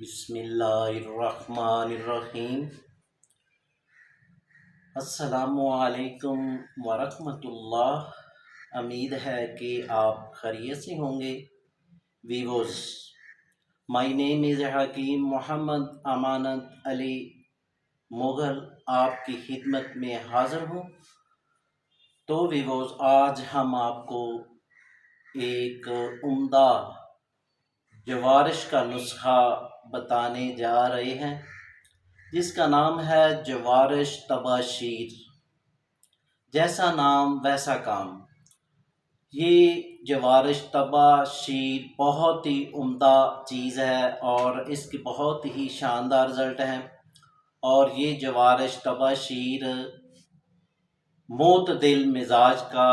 بسم اللہ الرحمن الرحیم۔ السلام علیکم ورحمۃ اللہ۔ امید ہے کہ آپ خیریت سے ہوں گے۔ ویوز، مائی نیم از حکیم محمد امانت علی مغل، آپ کی خدمت میں حاضر ہوں۔ تو ویوز، آج ہم آپ کو ایک عمدہ جوارش کا نسخہ بتانے جا رہے ہیں، جس کا نام ہے جوارش طباشیر۔ جیسا نام ویسا کام۔ یہ جوارش طباشیر بہت ہی عمدہ چیز ہے اور اس کی بہت ہی شاندار رزلٹ ہیں، اور یہ جوارش طباشیر معتدل مزاج کا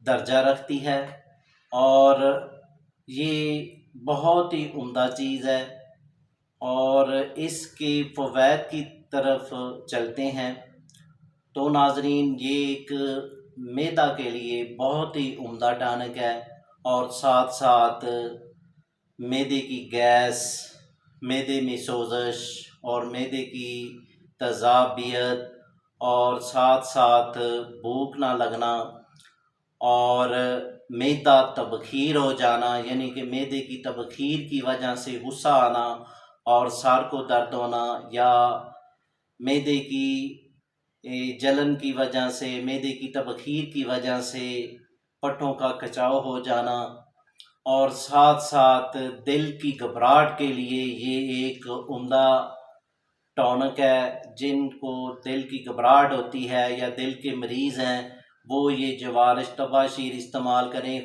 درجہ رکھتی ہے، اور یہ بہت ہی عمدہ چیز ہے۔ اور اس کے فوائد کی طرف چلتے ہیں تو ناظرین، یہ ایک معدہ کے لیے بہت ہی عمدہ ٹانک ہے، اور ساتھ ساتھ معدے کی گیس، معدے میں سوزش اور معدے کی تیزابیت، اور ساتھ ساتھ بھوک نہ لگنا، اور معدہ تبخیر ہو جانا، یعنی کہ معدے کی تبخیر کی وجہ سے غصہ آنا اور سر کو درد ہونا، یا معدے کی جلن کی وجہ سے، معدے کی تبخیر کی وجہ سے پٹھوں کا کھچاؤ ہو جانا، اور ساتھ ساتھ دل کی گھبراہٹ کے لیے یہ ایک عمدہ ٹونک ہے۔ جن کو دل کی گھبراہٹ ہوتی ہے یا دل کے مریض ہیں، وہ یہ جوارش طباشیر استعمال کریں،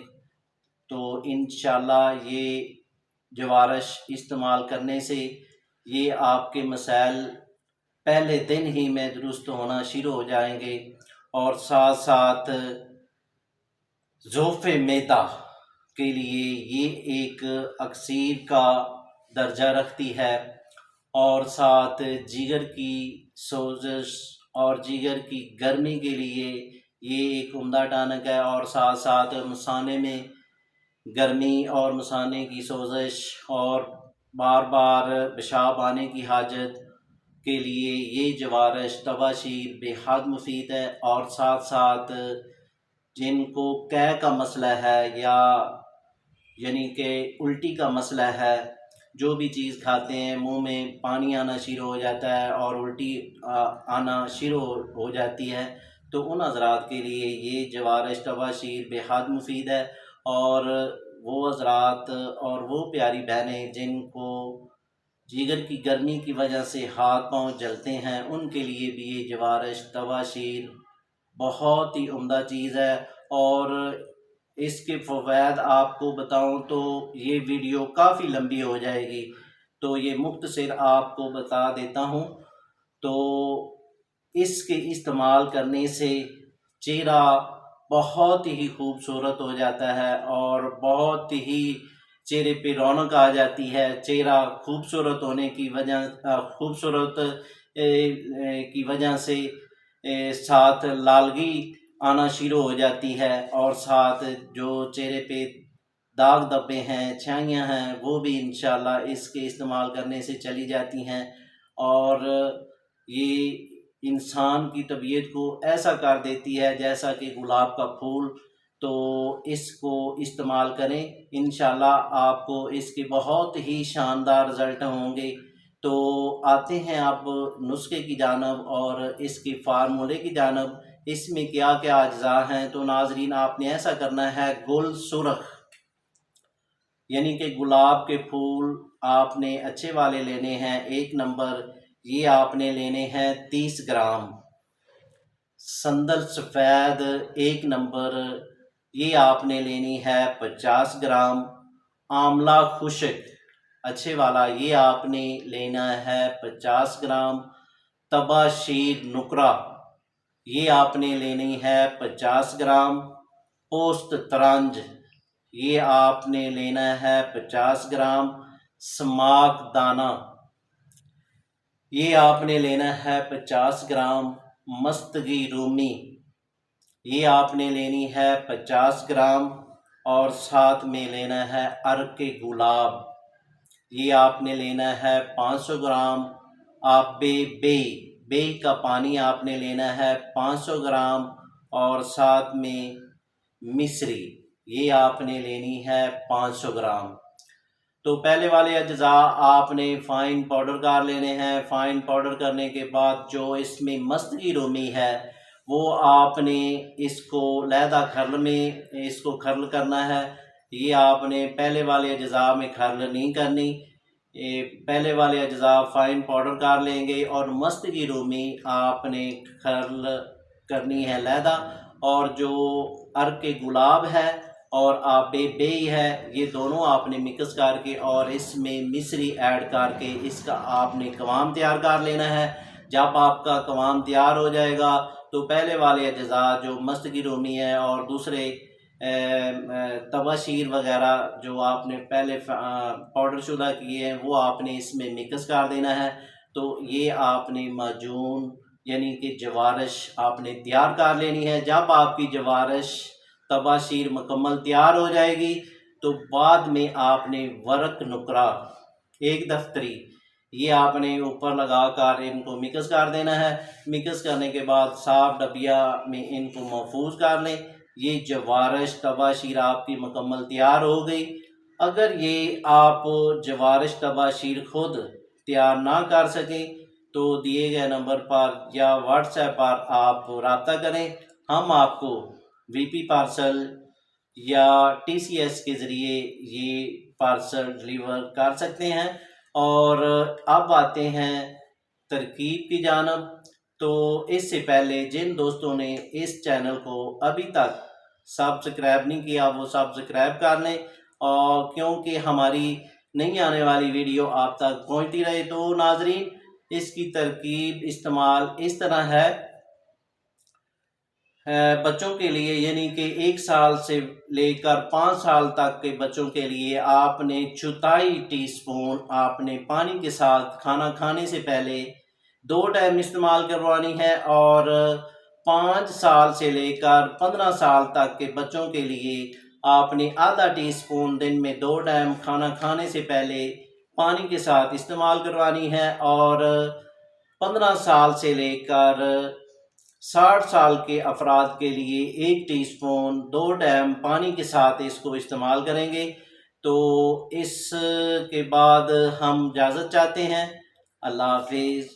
تو انشاءاللہ یہ جوارش استعمال کرنے سے یہ آپ کے مسائل پہلے دن ہی میں درست ہونا شروع ہو جائیں گے، اور ساتھ ساتھ ضعف معدہ کے لیے یہ ایک اکسیر کا درجہ رکھتی ہے، اور ساتھ جگر کی سوزش اور جگر کی گرمی کے لیے یہ ایک عمدہ ٹانک ہے، اور ساتھ ساتھ مثانے میں گرمی اور مثانے کی سوزش اور بار بار پیشاب آنے کی حاجت کے لیے یہ جوارش طباشیر بے حد مفید ہے۔ اور ساتھ ساتھ جن کو قے کا مسئلہ ہے، یا یعنی کہ الٹی کا مسئلہ ہے، جو بھی چیز کھاتے ہیں منہ میں پانی آنا شروع ہو جاتا ہے اور الٹی آنا شروع ہو جاتی ہے، تو ان حضرات کے لیے یہ جوارش طباشیر بے حد مفید ہے۔ اور وہ حضرات اور وہ پیاری بہنیں جن کو جگر کی گرمی کی وجہ سے ہاتھ پاؤں جلتے ہیں، ان کے لیے بھی یہ جوارش طباشیر بہت ہی عمدہ چیز ہے۔ اور اس کے فوائد آپ کو بتاؤں تو یہ ویڈیو کافی لمبی ہو جائے گی، تو یہ مختصر آپ کو بتا دیتا ہوں۔ تو اس کے استعمال کرنے سے چہرہ بہت ہی خوبصورت ہو جاتا ہے، اور بہت ہی چہرے پہ رونق آ جاتی ہے۔ چہرہ خوبصورت ہونے کی وجہ سے ساتھ لالگی آنا شروع ہو جاتی ہے، اور ساتھ جو چہرے پہ داغ دھبے ہیں، چھائیاں ہیں، وہ بھی انشاءاللہ اس کے استعمال کرنے سے چلی جاتی ہیں، اور یہ انسان کی طبیعت کو ایسا کر دیتی ہے جیسا کہ گلاب کا پھول۔ تو اس کو استعمال کریں، انشاءاللہ آپ کو اس کے بہت ہی شاندار رزلٹ ہوں گے۔ تو آتے ہیں اب نسخے کی جانب اور اس کی فارمولے کی جانب۔ اس میں کیا کیا اجزاء ہیں، تو ناظرین آپ نے ایسا کرنا ہے، گل سرخ یعنی کہ گلاب کے پھول آپ نے اچھے والے لینے ہیں 1 نمبر، یہ آپ نے لینے ہیں 30 گرام۔ سندل سفید 1 نمبر، یہ آپ نے لینی ہے 50 گرام۔ آملہ خشک اچھے والا، یہ آپ نے لینا ہے 50 گرام۔ طباشیر نقرہ، یہ آپ نے لینی ہے 50 گرام۔ پوست ترنج، یہ آپ نے لینا ہے 50 گرام۔ سماک دانہ، یہ آپ نے لینا ہے 50 گرام۔ مستگی رومی، یہ آپ نے لینی ہے 50 گرام، اور ساتھ میں لینا ہے عرق گلاب، یہ آپ نے لینا ہے 500 گرام. آب بے کا پانی آپ نے لینا ہے 500 گرام، اور ساتھ میں مصری یہ آپ نے لینی ہے 500 گرام. تو پہلے والے اجزاء آپ نے فائن پاؤڈر کر لینے ہیں. فائن پاؤڈر کرنے کے بعد جو اس میں مستقی رومی ہے وہ آپ نے اس کو علیحدہ کھرل میں اس کو کھرل کرنا ہے. یہ آپ نے پہلے والے اجزاء میں کھرل نہیں کرنی. پہلے والے اجزاء فائن پاؤڈر کر لیں گے، اور مستقی رومی آپ نے کھرل کرنی ہے علیحدہ. اور جو عرق گلاب ہے اور آب بے ہے، یہ دونوں آپ نے مکس کر کے اور اس میں مصری ایڈ کر کے اس کا آپ نے قوام تیار کر لینا ہے. جب آپ کا قوام تیار ہو جائے گا تو پہلے والے اجزاء جو مستقی رومی ہے اور دوسرے تباشیر وغیرہ جو آپ نے پہلے پاؤڈر شدہ کیے ہیں وہ آپ نے اس میں مکس کر دینا ہے. تو یہ آپ نے معجون یعنی کہ جوارش آپ نے تیار کر لینی ہے. جب آپ کی جوارش تباشیر مکمل تیار ہو جائے گی تو بعد میں آپ نے ورق نکرہ 1 دفتری یہ آپ نے اوپر لگا کر ان کو مکس کر دینا ہے. مکس کرنے کے بعد صاف ڈبیا میں ان کو محفوظ کر لیں. یہ جوارش تباشیر آپ کی مکمل تیار ہو گئی. اگر یہ آپ جوارش تباشیر خود تیار نہ کر سکیں تو دیے گئے نمبر پر یا واٹس ایپ پر آپ رابطہ کریں. ہم آپ کو وی پی پارسل یا ٹی سی ایس کے ذریعے یہ پارسل ڈلیور کر سکتے ہیں. اور اب آتے ہیں ترکیب کی جانب. تو اس سے پہلے جن دوستوں نے اس چینل کو ابھی تک سبسکرائب نہیں کیا وہ سبسکرائب کر لیں، اور کیونکہ ہماری نئی آنے والی ویڈیو آپ تک پہنچتی رہے. تو ناظرین، اس کی ترکیب استعمال اس طرح ہے. بچوں کے لیے یعنی کہ 1 سال سے لے کر 5 سال تک کے بچوں کے لیے آپ نے 4 ٹی اسپون آپ نے پانی کے ساتھ کھانا کھانے سے پہلے 2 ٹائم استعمال کروانی ہے. اور 5 سال سے لے کر 15 سال تک کے بچوں کے لیے آپ نے ½ ٹی اسپون دن میں 2 ٹائم کھانا کھانے سے پہلے پانی کے ساتھ استعمال کروانی ہے. اور 15 سال سے لے کر 60 سال کے افراد کے لیے 1 ٹی اسپون 2 ٹائم پانی کے ساتھ اس کو استعمال کریں گے. تو اس کے بعد ہم اجازت چاہتے ہیں. اللہ حافظ.